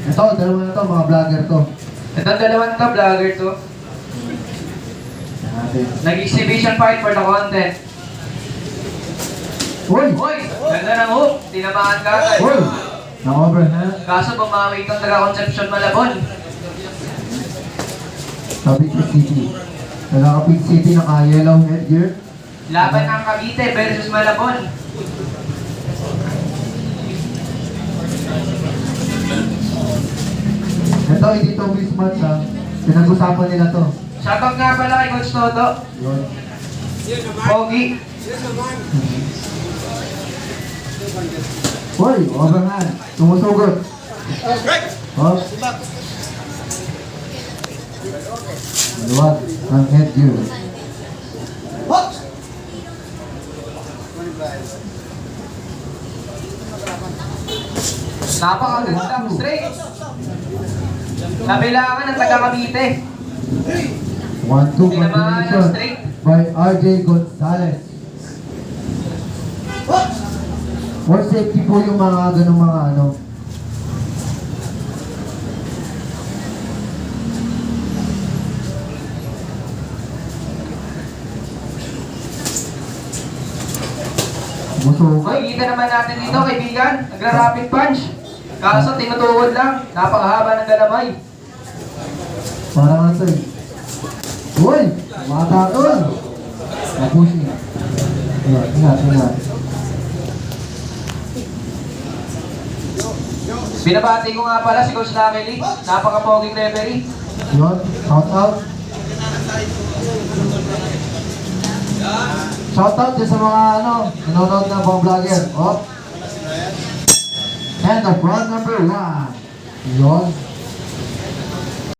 Ito, dalawa na to, mga vlogger to. Itong dalawang to, vlogger to. Yan natin. Nag-exhibition fight for the content. Uy! Uy! Ganda ng hook! Tinamaan ka agad. Uy! Na-overhand. Kaso bumawi itong taga-Concepcion Malabon. Sabi ko City. Nagkakapit City naka-yellow headgear. Laban ng Cavite versus Malabon. Ito, hindi to mismatch ha. Pinag-usapan nila to. Shoutout nga pala kay Coach Toto. Yun. Pogi. Uy! Overhand. Tumusugot. Oh. Maluwag ang headgear. Napakagandang straight. Nabilangan ng taga-Cavite. 1-2 Tinamaan ng combination straight. by RJ Gonzalez. More safety po yung mga ganung mga ano. Busugan. Makikita naman natin dito, kaibigan. Nagra-rapid punch. Kaso tinutuwod lang. Napakahaba ng galamay. Parang ano to eh. Uy! Matakon! Napushing. Ayan, ingat. Binabati ko nga pala si Coach Lucky Lee. Napaka-poging referee. Yun, shout out. Shout out din sa mga ano, nanonood ng mga vlogger. Oh. And the round number 1. Yun.